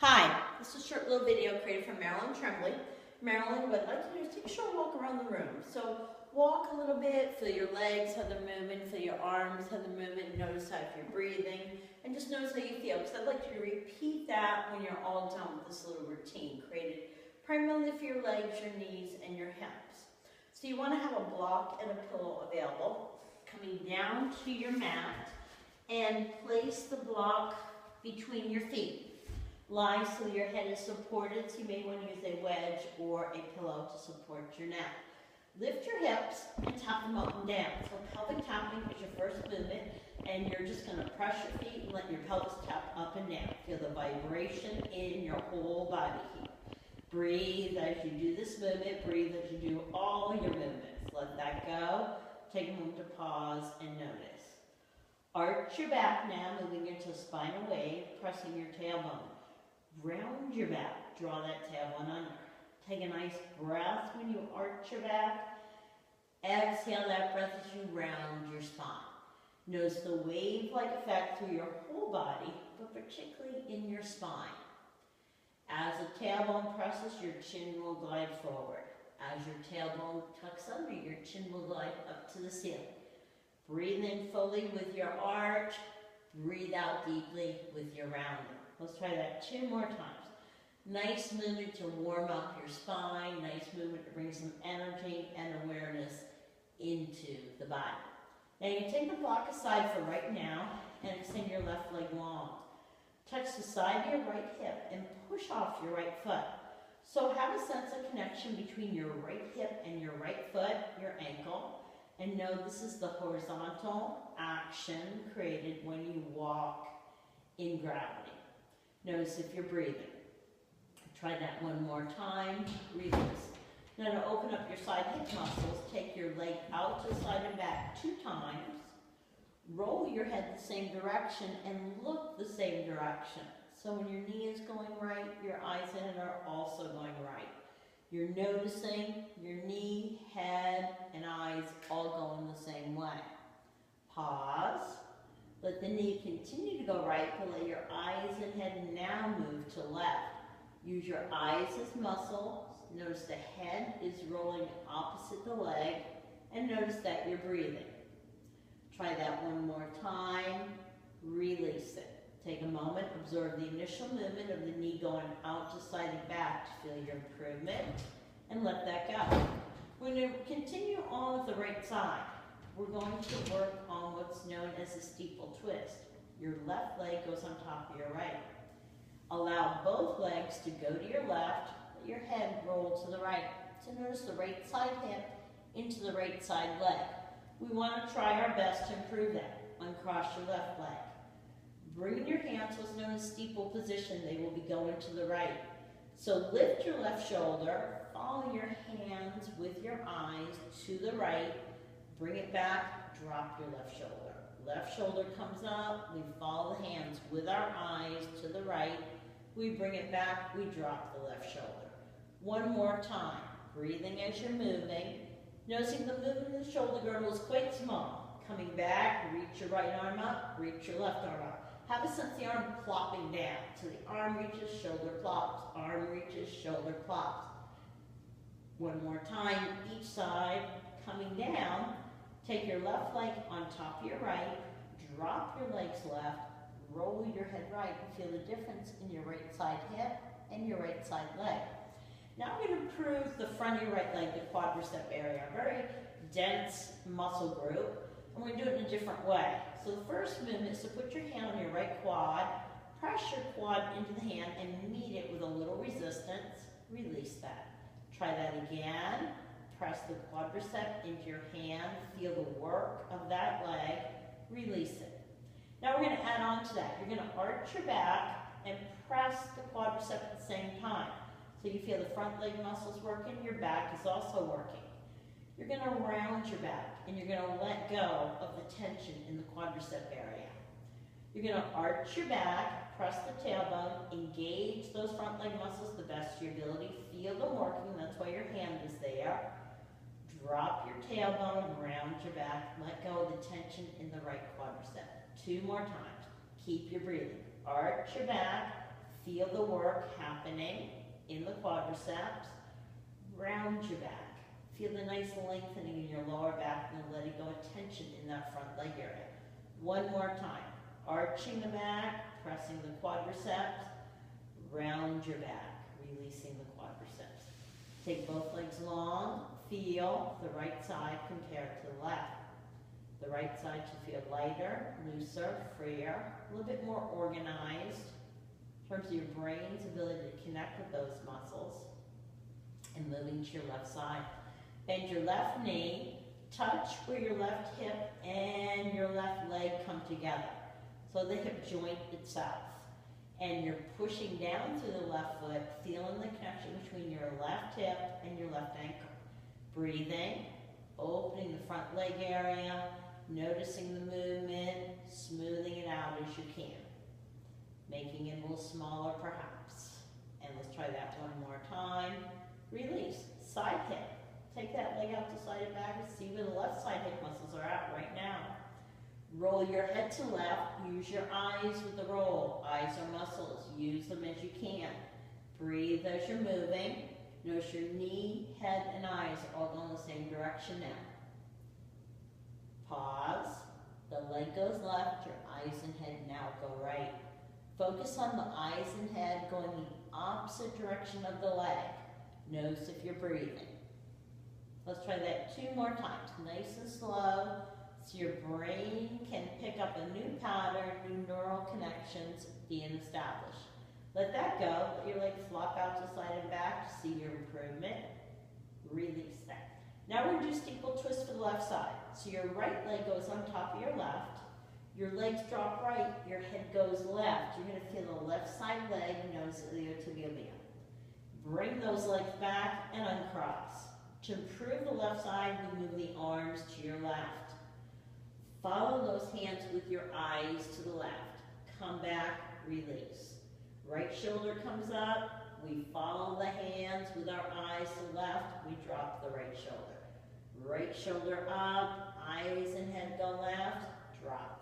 Hi, this is a short little video created from Marilyn Tremblay. Marilyn, what I'd like to do is take a short walk around the room. So walk a little bit, feel your legs, how they're moving, feel your arms, how they're moving, notice how if you're breathing, and just notice how you feel. Because I'd like you to repeat that when you're all done with this little routine created primarily for your legs, your knees, and your hips. So you want to have a block and a pillow available, coming down to your mat, and place the block between your feet. Lie so your head is supported, so you may want to use a wedge or a pillow to support your neck. Lift your hips and tap them up and down. So pelvic tapping is your first movement, and you're just going to press your feet and let your pelvis tap up and down. Feel the vibration in your whole body here. Breathe as you do this movement. Breathe as you do all your movements. Let that go. Take a moment to pause and notice. Arch your back now, moving into a spinal wave, pressing your tailbone. Round your back, draw that tailbone under. Take a nice breath when you arch your back. Exhale that breath as you round your spine. Notice the wave-like effect through your whole body, but particularly in your spine. As the tailbone presses, your chin will glide forward. As your tailbone tucks under, your chin will glide up to the ceiling. Breathe in fully with your arch. Breathe out deeply with your rounding. Let's try that 2 more times. Nice movement to warm up your spine. Nice movement to bring some energy and awareness into the body. Now you take the block aside for right now and extend your left leg long. Touch the side of your right hip and push off your right foot. So have a sense of connection between your right hip and your right foot, your ankle. And know this is the horizontal action created when you walk in gravity. Notice if you're breathing. Try that 1 more time. Release. Now to open up your side hip muscles, take your leg out to the side and back 2 times. Roll your head the same direction and look the same direction. So when your knee is going right, your eyes in it are also going right. You're noticing your knee, head, and eyes all going the same way. Pause. Let the knee continue to go right, but let your eyes and head now move to left. Use your eyes as muscles. Notice the head is rolling opposite the leg, and notice that you're breathing. Try that 1 more time. Release it. Take a moment, observe the initial movement of the knee going out to side and back to feel your improvement, and let that go. We're going to continue on with the right side. We're going to work on what's known as a steeple twist. Your left leg goes on top of your right. Allow both legs to go to your left, let your head roll to the right. So notice the right side hip into the right side leg. We want to try our best to improve that. Uncross your left leg. Bring your hands to what's known as steeple position. They will be going to the right. So lift your left shoulder, follow your hands with your eyes to the right. Bring it back, drop your left shoulder. Left shoulder comes up, we follow the hands with our eyes to the right. We bring it back, we drop the left shoulder. 1 more time, breathing as you're moving. Noticing the movement of the shoulder girdle is quite small. Coming back, reach your right arm up, reach your left arm up. Have a sense of the arm plopping down. So the arm reaches, shoulder plops, arm reaches, shoulder plops. 1 more time, each side, coming down. Take your left leg on top of your right, drop your legs left, roll your head right, and feel the difference in your right side hip and your right side leg. Now we're going to improve the front of your right leg, the quadricep area, a very dense muscle group, and we're going to do it in a different way. So the first movement is to put your hand on your right quad, press your quad into the hand, and meet it with a little resistance. Release that. Try that again. Press the quadricep into your hand, feel the work of that leg, release it. Now we're going to add on to that. You're going to arch your back and press the quadricep at the same time. So you feel the front leg muscles working, your back is also working. You're going to round your back and you're going to let go of the tension in the quadricep area. You're going to arch your back, press the tailbone, engage those front leg muscles the best of your ability, feel them working, that's why your hand is there. Drop your tailbone, round your back, let go of the tension in the right quadricep. 2 more times. Keep your breathing. Arch your back, Feel the work happening in the quadriceps. Round your back. Feel the nice lengthening in your lower back and letting go of tension in that front leg area. One more time. Arching the back, pressing the quadriceps. Round your back, releasing the quadriceps. Take both legs long. Feel the right side compared to the left. The right side should feel lighter, looser, freer, a little bit more organized in terms of your brain's ability to connect with those muscles. And moving to your left side. Bend your left knee, touch where your left hip and your left leg come together. So the hip joint itself. And you're pushing down through the left foot, feeling the connection between your left hip and your left ankle. Breathing, opening the front leg area, noticing the movement, smoothing it out as you can. Making it a little smaller perhaps. And let's try that one more time. Release, side hip. Take that leg out to side and back and see where the left side hip muscles are at right now. Roll your head to left. Use your eyes with the roll. Eyes are muscles. Use them as you can. Breathe as you're moving. Notice your knee, head, and eyes are all going the same direction now. Pause. The leg goes left. Your eyes and head now go right. Focus on the eyes and head going the opposite direction of the leg. Notice if you're breathing. Let's try that 2 more times. Nice and slow. So your brain can pick up a new pattern, new neural connections being established. Let that go. Let your legs flop out to side and back to see your improvement. Release that. Now we're going to do steeple twist for the left side. So your right leg goes on top of your left. Your legs drop right. Your head goes left. You're going to feel the left side leg, notice the iliotibial. Bring those legs back and uncross. To improve the left side, we move the arms to your left. Follow those hands with your eyes to the left. Come back, release. Right shoulder comes up. We follow the hands with our eyes to the left. We drop the right shoulder. Right shoulder up, eyes and head go left, drop.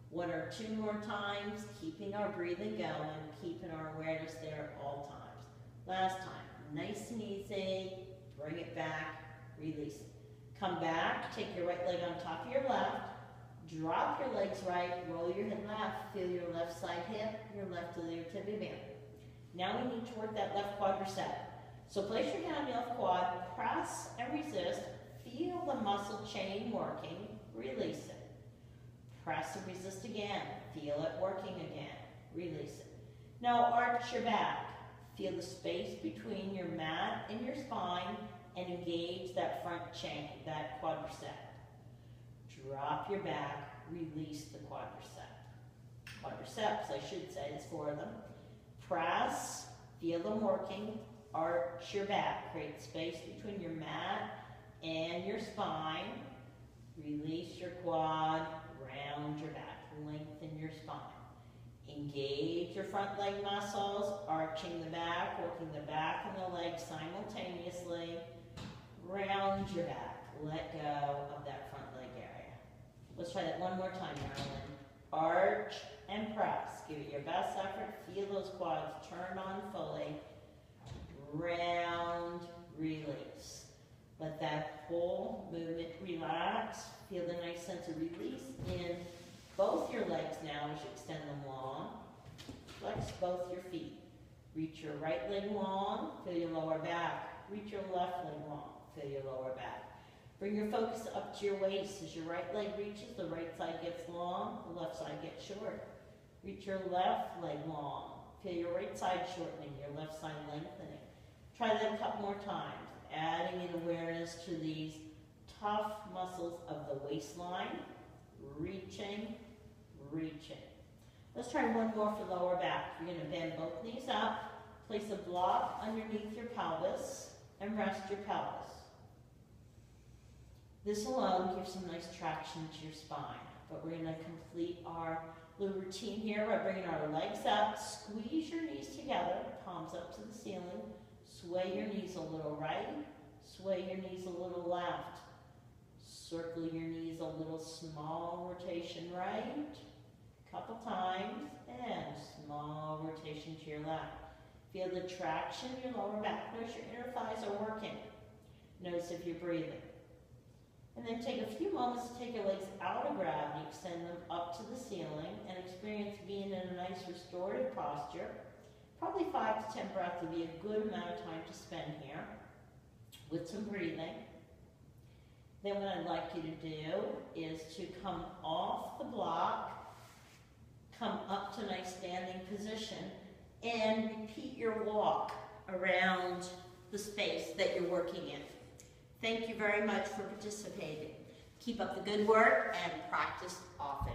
1 or 2 more times, keeping our breathing going, keeping our awareness there at all times. Last time, nice and easy. Bring it back, release it. Come back, take your right leg on top of your left, drop your legs right, roll your head left, feel your left side hip, your left iliotibial band. Now we need to work that left quadricep. So place your hand on your left quad, press and resist, feel the muscle chain working, release it. Press and resist again, feel it working again, release it. Now arch your back. Feel the space between your mat and your spine and engage that front chain, that quadricep. Drop your back, release the quadricep. Quadriceps, I should say, it's 4 of them. Press, feel them working, arch your back. Create space between your mat and your spine. Release your quad, round your back, lengthen your spine. Engage your front leg muscles, arching the back, working the back and the legs simultaneously. Round your back. Let go of that front leg area. Let's try that one more time, Marilyn. Arch and press. Give it your best effort. Feel those quads turn on fully. Round, release. Let that whole movement relax. Feel the nice sense of release in both your legs now as you extend them long. Flex both your feet. Reach your right leg long, feel your lower back. Reach your left leg long, feel your lower back. Bring your focus up to your waist. As your right leg reaches, the right side gets long, the left side gets short. Reach your left leg long. Feel your right side shortening, your left side lengthening. Try that a couple more times, adding in awareness to these tough muscles of the waistline. Reaching, reaching. Let's try one more for lower back. You're going to bend both knees up, place a block underneath your pelvis, and rest your pelvis. This alone gives some nice traction to your spine, but we're going to complete our little routine here by bringing our legs up. Squeeze your knees together, palms up to the ceiling. Sway your knees a little right, sway your knees a little left. Circle your knees a little small rotation right. couple times, and small rotation to your left. Feel the traction in your lower back. Notice your inner thighs are working. Notice if you're breathing. And then take a few moments to take your legs out of gravity, extend them up to the ceiling, and experience being in a nice restorative posture. Probably 5 to 10 breaths would be a good amount of time to spend here with some breathing. Then what I'd like you to do is to come off the block, come up to a nice standing position, and repeat your walk around the space that you're working in. Thank you very much for participating. Keep up the good work and practice often.